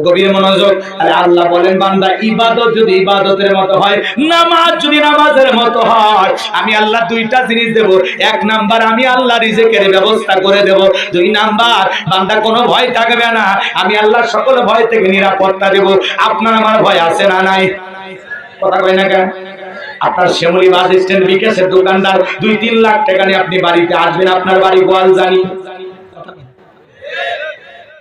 গভীর মনোযোগ। আরে আল্লাহ বলেন বান্দা ইবাদত যদি ইবাদতের মতো হয়, নামাজ যদি নামাজের মতো হয়, আমি আল্লাহ দুইটা জিনিস দেব। এক নাম্বার আমি আল্লাহ রিজিকের ব্যবস্থা করে দেব। দুই নাম্বার বান্দা কোনো ভয় থাকবে না, আমি আল্লাহ সকল ভয় থেকে নিরাপত্তা দেব। আপনার আমার ভয় আছে না নাই? কথা কই না কেন? আপনার শ্যামলী বাস স্ট্যান্ড বিকাশের দোকানদার 2-3 লাখ টাকা নিয়ে আপনি বাড়িতে আসবেন, আপনার বাড়ি গোয়ালজানি।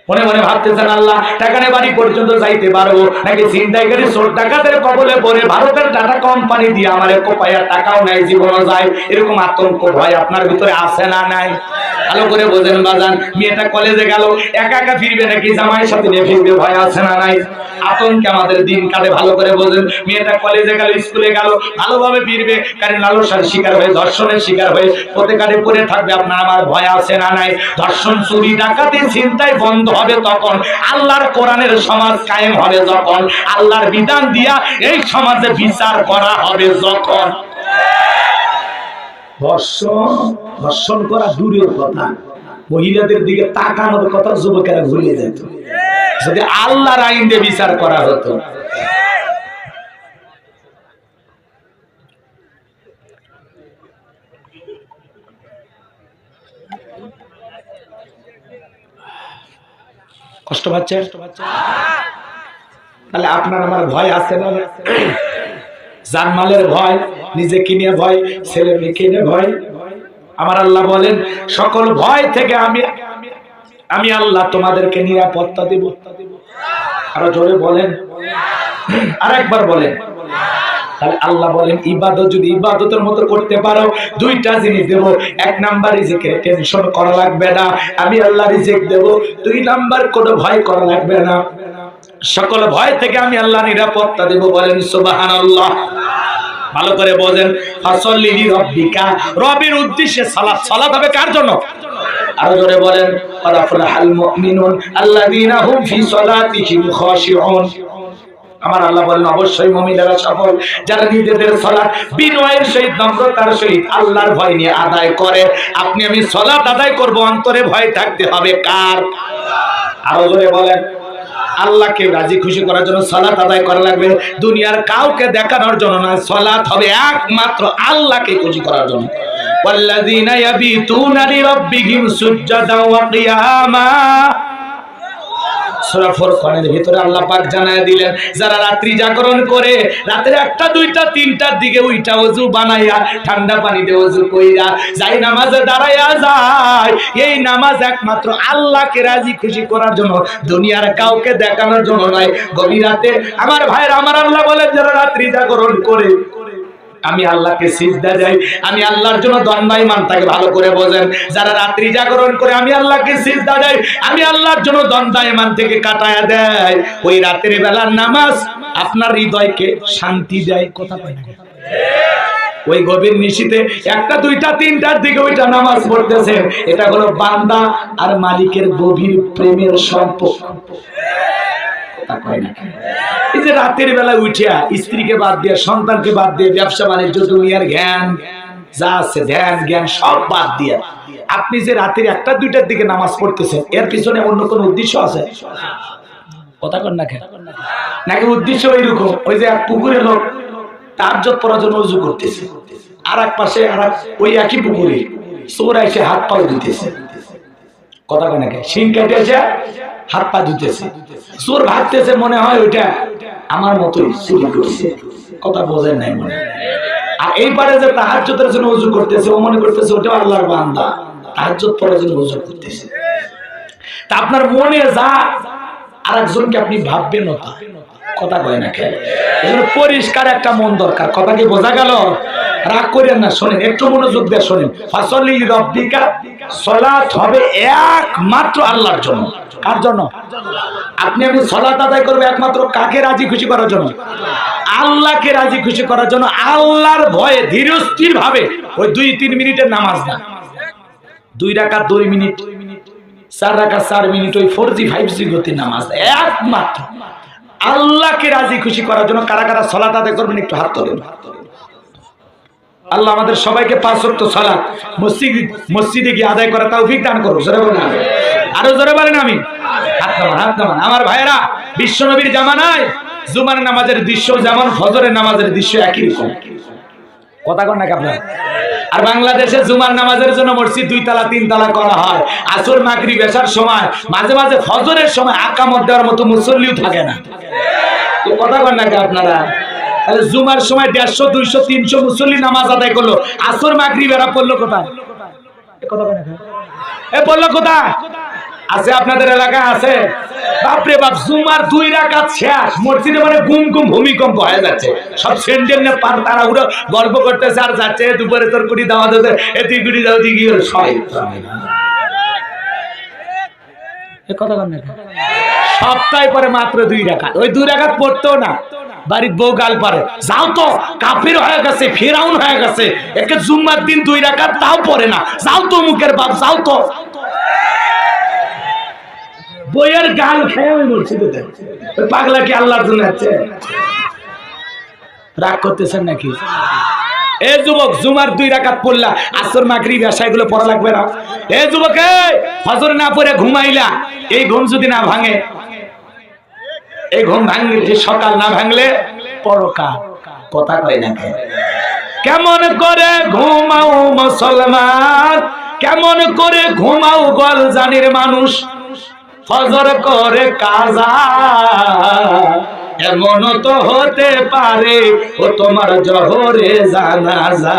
মনে মনে ভাবতেছেন আল্লাহ টাকা নিয়ে বাড়ি পর্যন্ত যাইতে পারবো নাকি ছিনতাইকারী চোর ডাকাতের কবলে পড়ে ভারতের টাটা কোম্পানি দিয়ে আমার কোপায়া টাকাও নাই, জীবনও যায়, এরকম আতঙ্ক ভয় আপনার ভিতরে আছে না নাই? ভালো করে বোঝেন বাজান। মেয়েটা কলেজে গেল, একা একা ফিরবে নাকি জামাইয়ের সাথে নিয়ে ফিরবে, ভয় আছে না নাই? আতঙ্কে আমাদের দিন কাটে। ভালো করে বোঝেন। মেয়েটা কলেজে গেল, স্কুলে গেল, ভালোভাবে ফিরবে, কারণ লালসার শিকার হয়ে, ধর্ষণের শিকার হয়ে পথে কাটে পড়ে থাকবে, আপনার আমার ভয় আছে না নাই? ধর্ষণ, চুরি, ডাকাতি, ছিনতাই বন্ধ হবে তখন, আল্লাহর কোরআনের সমাজ কায়েম হবে যখন, আল্লাহর বিধান দিয়া এই সমাজে বিচার করা হবে যখন। ধর্ষণ করা দূরের কথা, মহিলাদের দিকে তাকানোর কথা যুবকেরা ভুলে যেত যদি আল্লাহর আইন দিয়ে বিচার করা হতো। কষ্ট পাচ্ছে? তাহলে আপনার আমার ভয় আছে না? জানমালের ভয়, নিজে কিনে ভয়, ছেলে মেয়ে কিনে ভয়। আমার আল্লাহ বলেন সকল ভয় থেকে আমি আল্লাহ তোমাদেরকে নিরাপত্তা দেব। আরো জোরে বলেন, আরেকবার বলেন। তাহলে আল্লাহ বলেন ইবাদত যদি ইবাদতের মতো করতে পারো, দুইটা জিনিস দেব। এক নাম্বার রিজিকের টেনশন করা লাগবে না, আমি আল্লাহ রিজিক দেব। দুই নাম্বার কোনো ভয় করা লাগবে না, সকল ভয় থেকে আমি আল্লাহ নিরাপত্তা দেব। বলেন সুবহানাল্লাহ। ভালো করে বোঝেন। ফাসল্লি লিরাব্বিকা, রবের উদ্দেশ্যে সালাত। সালাত হবে কার জন্য? আরো জোরে বলেন। ক্বাদ আফলাহাল মুমিনুন আল্লাযীনা হুম ফি সালাতিহিম খাশিউন। আমার আল্লাহ বলেন অবশ্যই মুমিনেরা সফল যারা নিজেদের সালাত বিনয়ের সহিত, নম্রতার সহিত, আল্লাহর ভয় নিয়ে আদায় করে। আপনি আমি সালাত আদায় করব, অন্তরে ভয় থাকতে হবে কার? আরো জোরে বলেন। আল্লাহকে রাজি খুশি করার জন্য সালাত আদায় করা লাগবে, দুনিয়ার কাউকে দেখানোর জন্য না। সালাত হবে একমাত্র আল্লাহকে খুশি করার জন্য। ওয়াল্লাযীনা ইয়াবিতুনা লিরাব্বিহিম সুজদান ওয়া কিয়ামা। সূরা ফুরকানের ভিতরে আল্লাহ পাক জানায় দিলেন যারা রাত্রি জাগরণ করে, রাতের 1টা 2টা 3টার দিকে উইটা ওযু বানাইয়া ঠান্ডা পানি দিয়ে ওযু কইরা যাই নামাজে দাঁড়ায়া যায়, এই নামাজ একমাত্র আল্লাহকে রাজি খুশি করার জন্য, দুনিয়ার কাউকে দেখানোর জন্য নয়। গভীর রাতে আমার ভাইরা, আমার আল্লাহ বলেন যারা রাত্রি জাগরণ করে আমি আল্লাহকে সিজদা দেই, আমি আল্লাহর জন্য দণ্ডায়মান থাকে। ভালো করে বোঝেন। যারা রাত্রি জাগরণ করে আমি আল্লাহকে সিজদা দেই, আমি আল্লাহর জন্য দণ্ডায়মান থেকে কাটায়া দেয়, ওই রাতের বেলার নামাজ আপনার হৃদয়কে শান্তি দেয়। কথা কয় না? ওই গভীর নিশিতে 1টা 2টা 3টার দিকে ওইটা নামাজ পড়তেছে, এটা হলো বান্দা আর মালিকের গভীর প্রেমের সম্পর্ক। এই যে রাতের বেলা উঠিয়া স্ত্রীকে বাদ দিয়ে, সন্তানকে বাদ দিয়ে, ব্যবসা বাণিজ্য, দুনিয়ার জ্ঞান যা আছে, ধ্যান জ্ঞান সব বাদ দিয়ে আপনি যে রাতের 1টা 2টার দিকে নামাজ পড়তেছেন, এর পিছনে অন্য কোনো উদ্দেশ্য আছে? কথা কন না কেন? নাকি উদ্দেশ্য এইরকম, ওই যে এক পুকুরে লোক তাহাজ্জুদ পড়ার জন্য ওযু করতেছে, আর এক পাশে ওই একই পুকুরে চোর এসে হাত পা ধুতেছে। কথা কন না কেন? শিং কেটেছে, হাত পা ধুতেছে। চোর ভাবতেছে মনে হয় ওইটা আমার মতোই চুরি করছে। কথা বোঝেন নাই মনে? আর এই পারে যে তাহাজ্জুদের জন্য ওযু করতেছে, ও মনে করতেছে ওটা আল্লাহর বান্দা, তাহাজ্জুদ পড়ার জন্য ওযু করতেছে। তা আপনার মনে যা আরেকজনকে আপনি ভাববেন না তা। কথা কয় না কেন? এজন্য পরিষ্কার একটা মন দরকার। কথা কি বোঝা গেল? রাগ করেন না, শোনেন, একটু মনোযোগ দিয়ে শোনেন। ফাসল্লি লিরাব্বিকা, সালাত হবে একমাত্র আল্লাহর জন্য। কার জন্য? আপনি আমি সালাত আদায় করব একমাত্র কাকে রাজি খুশি করার জন্য? আল্লাহকে রাজি খুশি করার জন্য, আল্লাহর ভয়ে ধীরস্থির ভাবে। ওই 2-3 মিনিটের নামাজ না, 2 রাকাত 2 মিনিট, 4 রাকাত 4 মিনিট, ওই 4G 5G গতির নামাজ একমাত্র আল্লাহকে রাজি খুশি করার জন্য। কারা কারা সালাত আদায় করবেন একটু হাত তোলেন। আল্লাহ আমাদের সবাইকে 5 ওয়াক্ত সালাত মসজিদে গিয়ে আদায় করা তৌফিক দান করুন। জোরে বলেন আমিন। আরো জোরে বলেন আমিন। হাত নামান। আমার ভাইয়েরা, বিশ্বনবীর জামানায় জুমার নামাজের দৃশ্য যেমন ফজরের নামাজের দৃশ্য একই রকম। কথা কন নাকি আপনারা? আর বাংলাদেশে জুমার নামাজের জন্য মসজিদ 2 তলা 3 তলা করা হয়। আসর মাগরিব এশার সময় মাঝে মাঝে ফজরের সময় আকামত দেওয়ার মতো মুসল্লিও থাকে না। কথা কন নাকি আপনারা? তাহলে জুমার সময় 150 200 300 মুসল্লি নামাজ আদায় করলো, আসর মাগরিব এরা পড়লো কোথায়? কথা কন নাকি? পড়লো কোথায়? আছে আপনাদের এলাকায় আছে? বাপরে বাপ, জুমার 2 রাকাত শেষ, মসজিদে মানে গুম ভূমিকম্প হয়ে যাচ্ছে। সব সেন্ডেল নিয়ে পার তারা উড়ে গল্প করতেছে আর যাচ্ছে, দুপুরে তোর কুড়ি দাওয়া দিতে এটি কুড়ি দাও দিয়ে গিয়ে সপ্তাহে পরে মাত্র 2 রাকাত। ওই 2 রাকাত পড়তো না, বাড়ির বউ গাল পারে, যাও তো কাফির হয়ে গেছে, ফিরাউন হয়ে গেছে, একে জুম্মার দিন 2 রাকাত তাও পড়ে না, যাও তো মুখের বাপ, যাও তো। বইয়ের গাল খেয়ে আমি মসজিদে দেন। পাগলা কি আল্লাহর জন্য আছে? রাগ করতেছেন নাকি? এ যুবক, জুমার 2 রাকাত পড়লা, আসর মাগরিব এশা এগুলো পড়া লাগবে না? এ যুবক, ফজর না পড়ে ঘুমাইলা, এই ঘুম যদি না ভাঙে, এই ঘুম ভাঙলে সকাল না ভাঙলে পরকাল। কথা কয় না কেন? কেমন করে ঘুমাও মুসলমান, কেমন করে ঘুমাও গল জানির মানুষ, ফজর করে কাজা, এমন তো হতে পারে ও তোমার জোহরে জানাজা,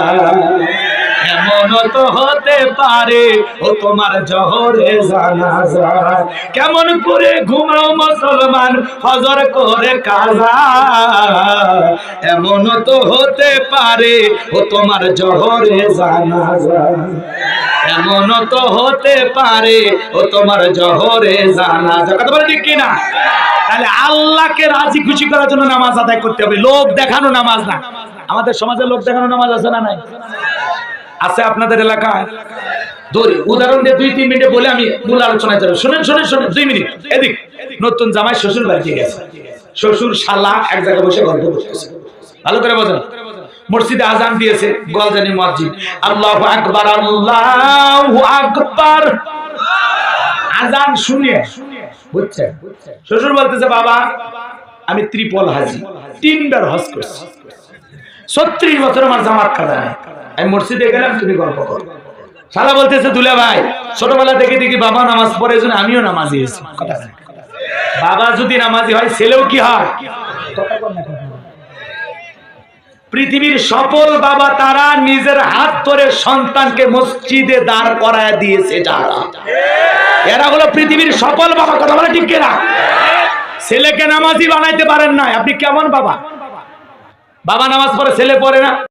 এমন তো হতে পারে ও তোমার জোহরে জানাজা। কেমন করে ঘুমাও মুসলমান, ফজর করে কাজা, এমন তো হতে পারে ও তোমার জোহরে জানাজা, এমন তো হতে পারে ও তোমার জোহরে জানাজা। কথা বলে ঠিক কিনা? তাহলে আল্লাহকে রাজি খুশি করার জন্য নামাজ আদায় করতে হবে, লোক দেখানো নামাজ না। আমাদের সমাজে লোক দেখানো নামাজ আছে না নাই? আছে আপনাদের এলাকায়? ধরি উদাহরণ দিয়ে 2-3 মিনিটে বলে আমি মূল আলোচনায় যাব। শুনেন 2 মিনিট। এদিক নতুন জামাই শ্বশুর বাড়িতে গেছে, শ্বশুর শালা এক জায়গায় বসে গল্প করতেছে। ভালো করে বোঝেন। মসজিদে আজান দিয়েছে, গলজানি মসজিদ, আল্লাহু আকবার আল্লাহু আকবার। আজান শুনে বুঝছে, শ্বশুর বলতেছে, বাবা আমি ত্রিপল হাজি, 3বার হজ করছি, 36 বছর আমার জামাত কাটা নেই, আমি মসজিদে গেলাম, তুমি গল্প করো। শালা বলতেছে, দুলা ভাই ছোটবেলা থেকে দেখি বাবা নামাজ পড়ে, এজন্য আমিও নামাজি হয়েছি। বাবা যদি নামাজি হয়, ছেলেও কি হয়? পৃথিবীর সফল বাবা তারা নিজের হাত ধরে সন্তানকে মসজিদে দাঁড় করায় দিয়েছে যারা, এরা হলো পৃথিবীর সফল বাবা। কথা বলে ঠিক কিনা? ছেলেকে নামাজি বানাইতে পারেন না, আপনি কেমন বাবা? বাবা নামাজ পড়ে, ছেলে পড়ে না।